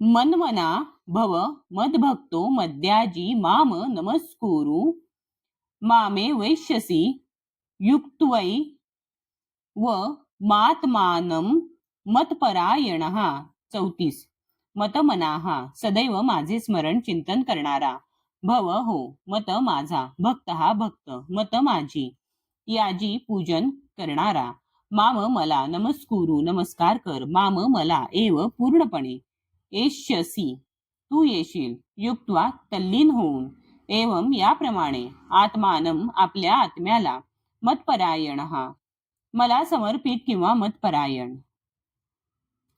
मन्मना भव मद्भक्तो मद्याजी माम नमस्कुरु मामे वैश्यसी युक्त्वै व मात्मानं मतपरायणः. 34. मतमनाः सदैव माझे स्मरण चिंतन करणारा. भव हो, मत माझा, भक्त हा भक्त, मत माझी, याजी पूजन करणारा, माम मला, नमस्कुरु नमस्कार कर, माम मला एव पूर्णपणे, एष्यसी तू येशील, युक्त्वा तल्लीन होऊन, एवं याप्रमाणे, आत्मानम आपल्या आत्म्याला, मतपरायणः मला समर्पित किंवा मतपरायण.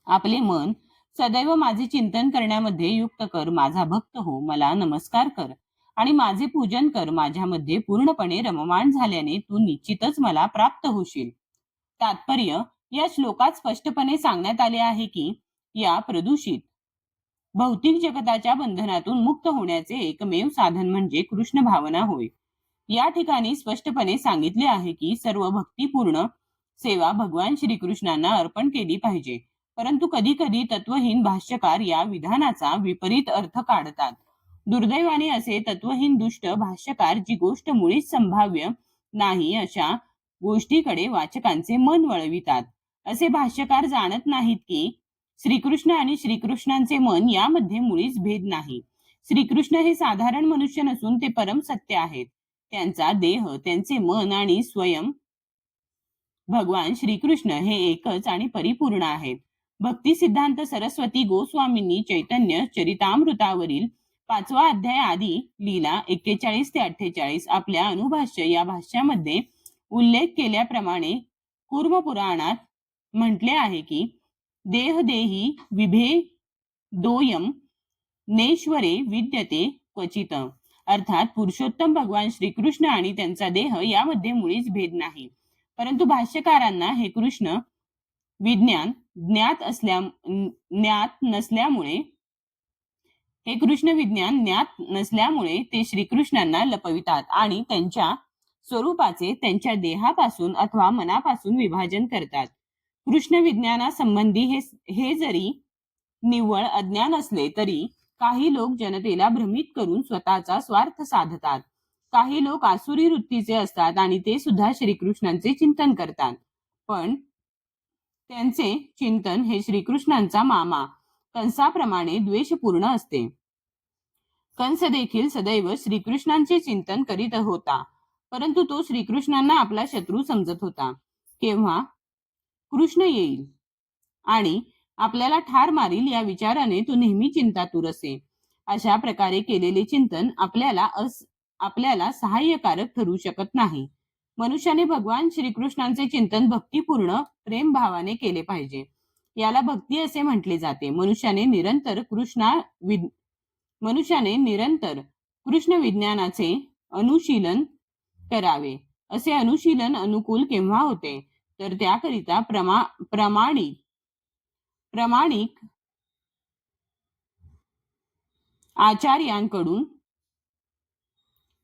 आपले मन सदैव माझे चिंतन करण्यामध्ये युक्त कर, माझा भक्त हो, मला नमस्कार कर आणि माझे पूजन कर. माझ्यामध्ये पूर्णपणे रममाण झाल्याने तू निश्चितच मला प्राप्त होशील. तात्पर्य: या श्लोकात स्पष्टपणे सांगण्यात आले आहे की या प्रदूषित भौतिक जगताच्या बंधनातून मुक्त होण्याचे एकमेव साधन म्हणजे कृष्ण भावना होय. या ठिकाणी स्पष्टपणे सांगितले आहे की सर्व भक्तिपूर्ण सेवा भगवान श्रीकृष्णांना अर्पण केली पाहिजे. परंतु कधी कधी तत्वहीन भाष्यकार या विधानाचा विपरीत अर्थ काढतात. दुर्दैवाने असे तत्वहीन दुष्ट भाष्यकार जी गोष्ट मुळीच संभाव्य नाही अशा गोष्टीकडे वाचकांचे मन वळवितात. असे भाष्यकार जाणत नाहीत की श्रीकृष्ण आणि श्रीकृष्णांचे मन यामध्ये मुळीच भेद नाही. श्रीकृष्ण हे साधारण मनुष्य नसून ते परम सत्य आहेत. त्यांचा देह, त्यांचे मन आणि स्वयं भगवान श्रीकृष्ण हे एकच आणि परिपूर्ण आहेत. भक्ती सिद्धांत सरस्वती गोस्वामींनी चैतन्य चरितामृतावरील 5वा अध्याय आदी लीला 41 ते 48 आपल्या अनुभाष्य या भाष्यामध्ये उल्लेख केल्याप्रमाणे कूर्म पुराणात म्हटले आहे की देहदेही विभेदोयम नेश्वरे विद्यते क्वचित. अर्थात पुरुषोत्तम भगवान श्रीकृष्ण आणि त्यांचा देह यामध्ये मुळीच भेद नाही. परंतु भाष्यकारांना हे कृष्ण विज्ञान ज्ञात नसल्यामुळे ते श्रीकृष्णांना लपवितात आणि त्यांच्या स्वरूपाचे त्यांच्या देहापासून अथवा मनापासून विभाजन करतात. कृष्ण विज्ञानासंबंधी हे जरी निव्वळ अज्ञान असले तरी काही लोक जनतेला भ्रमित करून स्वतःचा स्वार्थ साधतात. काही लोक आसुरी वृत्तीचे असतात आणि ते सुद्धा श्रीकृष्णांचे चिंतन करतात, पण त्यांचे चिंतन हे श्रीकृष्णांचा मामा कंसाप्रमाणे द्वेषपूर्ण असते. कंस देखील सदैव श्रीकृष्णांचे चिंतन करीत होता, परंतु तो श्रीकृष्णांना आपला शत्रू समजत होता. केव्हा कृष्ण येईल आणि आपल्याला ठार मारील या विचाराने तो नेहमी चिंतातूर असे. अशा प्रकारे केलेले चिंतन आपल्याला सहाय्यकारक ठरू शकत नाही. मनुष्याने भगवान श्रीकृष्णांचे चिंतन भक्तिपूर्ण प्रेम भावाने केले पाहिजे. याला भक्ती असे म्हटले जाते. मनुष्याने निरंतर कृष्ण विज्ञानाचे अनुशीलन करावे. असे अनुशीलन अनुकूल केव्हा होते तर त्याकरिता प्रामाणिक आचार्यांकडून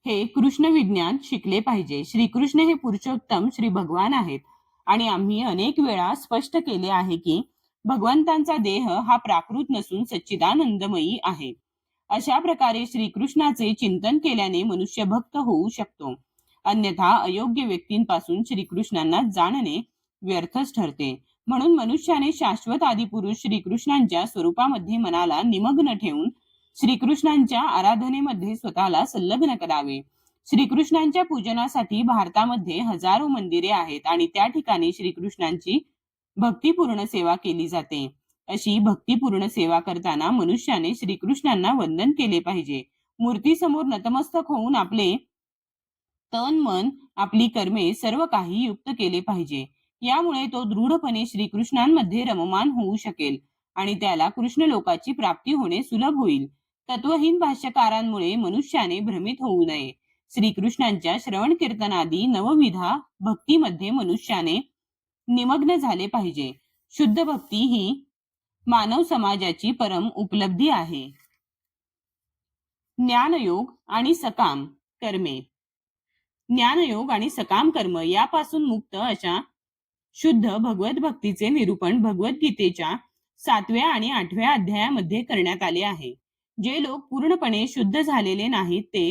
हे कृष्ण विज्ञान शिकले पाहिजे. श्रीकृष्ण हे पुरुषोत्तम श्री भगवान आहेत आणि आम्ही अनेक वेळा स्पष्ट केले आहे की भगवंतांचा देह हा प्राकृत नसून सच्चिदानंदमयी आहे. अशा प्रकारे श्रीकृष्णाचे चिंतन केल्याने मनुष्य भक्त होऊ शकतो. अन्यथा अयोग्य व्यक्तींपासून श्रीकृष्णांना जाणणे व्यर्थच ठरते. म्हणून मनुष्याने शाश्वत आदिपुरुष श्रीकृष्णांच्या स्वरूपामध्ये मनाला निमग्न ठेवून श्रीकृष्णांच्या आराधनेमध्ये स्वतःला संलग्न करावे. श्रीकृष्णांच्या पूजनासाठी भारतामध्ये हजारो मंदिरे आहेत आणि त्या ठिकाणी श्रीकृष्णांची भक्तिपूर्ण सेवा केली जाते. अशी भक्तिपूर्ण सेवा करताना मनुष्याने श्रीकृष्णांना वंदन केले पाहिजे. मूर्तीसमोर नतमस्तक होऊन आपले तन मन आपली कर्मे सर्व काही युक्त केले पाहिजे. यामुळे तो दृढपणे श्रीकृष्णांमध्ये रममान होऊ शकेल आणि त्याला कृष्ण लोकाची प्राप्ती होणे सुलभ होईल. तत्वहीन भाष्यकारांमुळे मनुष्याने भ्रमित होऊ नये. श्रीकृष्णांच्या श्रवण कीर्तनादी नवविधा भक्तीमध्ये मनुष्याने निमग्न झाले पाहिजे. शुद्ध भक्ती ही मानव समाजाची परम उपलब्धी आहे. ज्ञानयोग आणि सकाम कर्मे. ज्ञानयोग आणि सकाम कर्म यापासून मुक्त अशा शुद्ध भगवत भक्तीचे निरूपण भगवद्गीतेच्या 7व्या आणि 8व्या अध्यायामध्ये करण्यात आले आहे. जे लोक पूर्णपणे शुद्ध झालेले नाहीत ते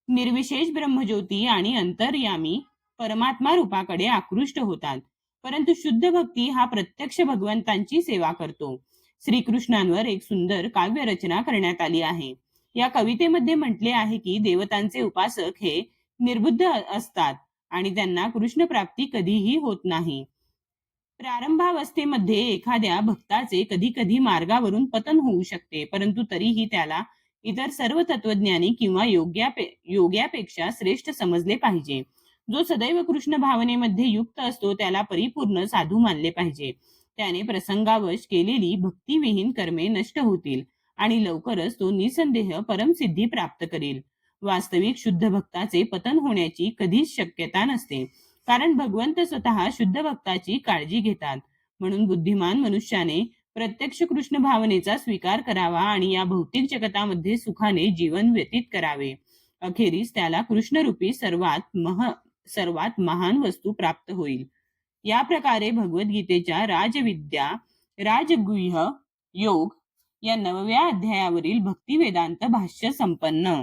निर्विशेष ब्रह्मज्योती आणि अंतर्यामी परमात्मा रूपाकडे आकृष्ट होतात. परंतु शुद्ध भक्ती हा प्रत्यक्ष भगवंतांची सेवा करतो. श्रीकृष्णांवर एक सुंदर काव्य रचना करण्यात आली आहे. या कवितेमध्ये म्हटले आहे की देवतांचे उपासक हे निर्बुद्ध असतात आणि त्यांना कृष्ण प्राप्ती कधीही होत नाही. प्रारंभावस्थेमध्ये एखाद्या भक्ताचे कधी कधी मार्गावरून पतन होऊ शकते, परंतु तरीही त्याला इतर सर्व तत्वज्ञानी किंवा योग्यापेक्षा श्रेष्ठ समजले पाहिजे. जो सदैव कृष्ण भावनेमध्ये युक्त असतो त्याला परिपूर्ण साधू मानले पाहिजे. त्याने प्रसंगावश केलेली भक्तिविहीन कर्मे नष्ट होतील आणि लवकरच तो निसंदेह परमसिद्धी प्राप्त करेल. वास्तविक शुद्ध भक्ताचे पतन होण्याची कधीच शक्यता नसते, कारण भगवंत स्वतः शुद्ध भक्ताची काळजी घेतात. म्हणून बुद्धिमान मनुष्याने प्रत्यक्ष कृष्ण भावनेचा स्वीकार करावा आणि या भौतिक जगतामध्ये सुखाने जीवन व्यतीत करावे. अखेरीस त्याला कृष्णरूपी सर्वात महान वस्तू प्राप्त होईल. या प्रकारे भगवद्गीतेच्या राजविद्या राजगुह्य योग या 9व्या अध्यायावरील भक्तिवेदांत भाष्य संपन्न.